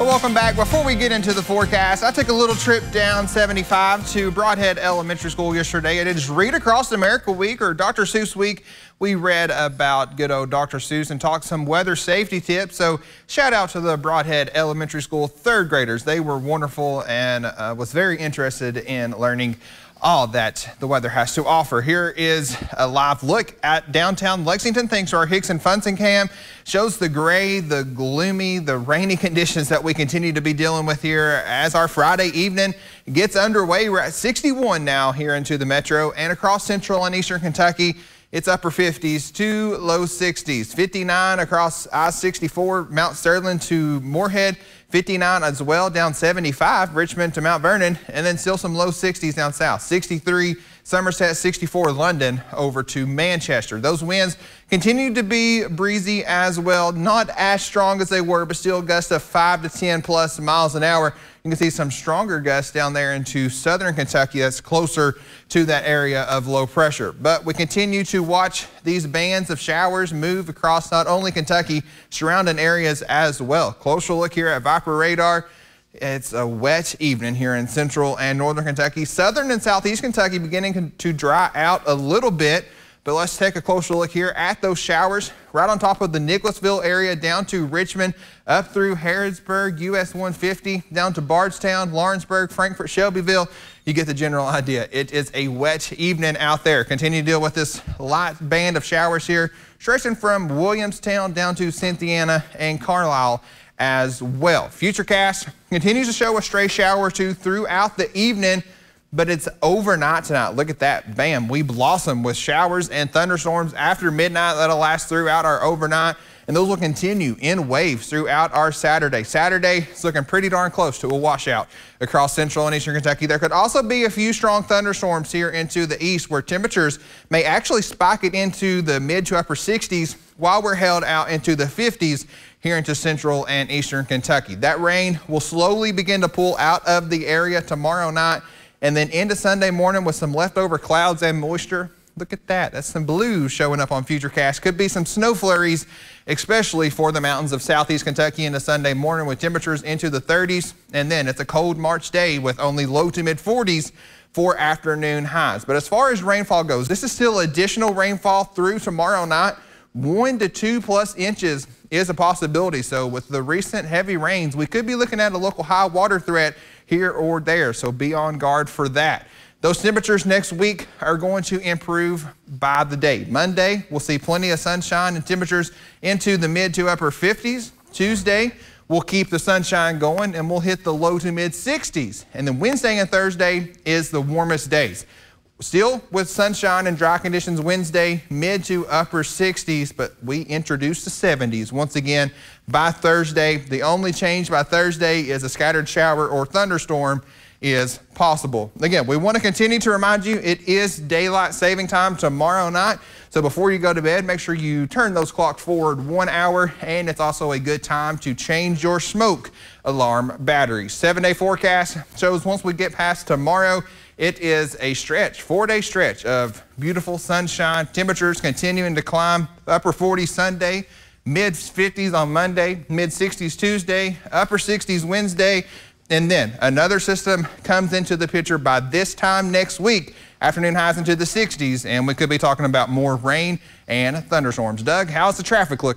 Well, welcome back. Before we get into the forecast, I took a little trip down 75 to Broadhead Elementary School yesterday. It is Read Across America Week, or Dr. Seuss Week. We read about good old Dr. Seuss and talked some weather safety tips. So shout out to the Broadhead Elementary School third graders. They were wonderful and was very interested in learning all that the weather has to offer. Here is a live look at downtown Lexington thanks to our Hixson Funson cam. Shows the gray, the gloomy, the rainy conditions that we continue to be dealing with here as our Friday evening gets underway. We're at 61 now here into the metro and across central and eastern Kentucky. It's upper 50s to low 60s. 59 across I-64, Mount Sterling to Moorhead. 59 as well, down 75, Richmond to Mount Vernon, and then still some low 60s down south. 63, Somerset, 64, London over to Manchester. Those winds continue to be breezy as well, not as strong as they were, but still gusts of 5 to 10 plus miles an hour. You can see some stronger gusts down there into southern Kentucky. That's closer to that area of low pressure. But we continue to watch these bands of showers move across not only Kentucky, surrounding areas as well. Closer look here at Viper radar. It's a wet evening here in central and northern Kentucky. Southern and southeast Kentucky beginning to dry out a little bit. But let's take a closer look here at those showers right on top of the Nicholasville area down to Richmond, up through Harrodsburg, US 150, down to Bardstown, Lawrenceburg, Frankfort, Shelbyville. You get the general idea. It is a wet evening out there. Continue to deal with this light band of showers here, stretching from Williamstown down to Cynthiana and Carlisle as well. Futurecast continues to show a stray shower or two throughout the evening, but it's overnight tonight. Look at that. Bam. We blossom with showers and thunderstorms after midnight. That'll last throughout our overnight, and those will continue in waves throughout our Saturday. Saturday is looking pretty darn close to a washout across central and eastern Kentucky. There could also be a few strong thunderstorms here into the east where temperatures may actually spike it into the mid to upper 60s while we're held out into the 50s here into central and eastern Kentucky. That rain will slowly begin to pull out of the area tomorrow night and then into Sunday morning with some leftover clouds and moisture. Look at that. That's some blue showing up on Futurecast. Could be some snow flurries, especially for the mountains of southeast Kentucky into Sunday morning with temperatures into the 30s. And then it's a cold March day with only low to mid 40s for afternoon highs. But as far as rainfall goes, this is still additional rainfall through tomorrow night. 1 to 2 plus inches is a possibility. So with the recent heavy rains, we could be looking at a local high water threat here or there. So be on guard for that. Those temperatures next week are going to improve by the day. Monday, we'll see plenty of sunshine and temperatures into the mid to upper 50s. Tuesday, we'll keep the sunshine going and we'll hit the low to mid 60s. And then Wednesday and Thursday is the warmest days. Still with sunshine and dry conditions Wednesday, mid to upper 60s, but we introduced the 70s once again by Thursday. The only change by Thursday is a scattered shower or thunderstorm is possible. Again, we want to continue to remind you it is daylight saving time tomorrow night. So before you go to bed, make sure you turn those clocks forward 1 hour, and it's also a good time to change your smoke alarm batteries. 7-day forecast shows once we get past tomorrow, it is a stretch, 4-day stretch of beautiful sunshine. Temperatures continuing to climb, upper 40s Sunday, mid 50s on Monday, mid 60s Tuesday, upper 60s Wednesday. And then another system comes into the picture by this time next week. Afternoon highs into the 60s, and we could be talking about more rain and thunderstorms. Doug, how's the traffic looking?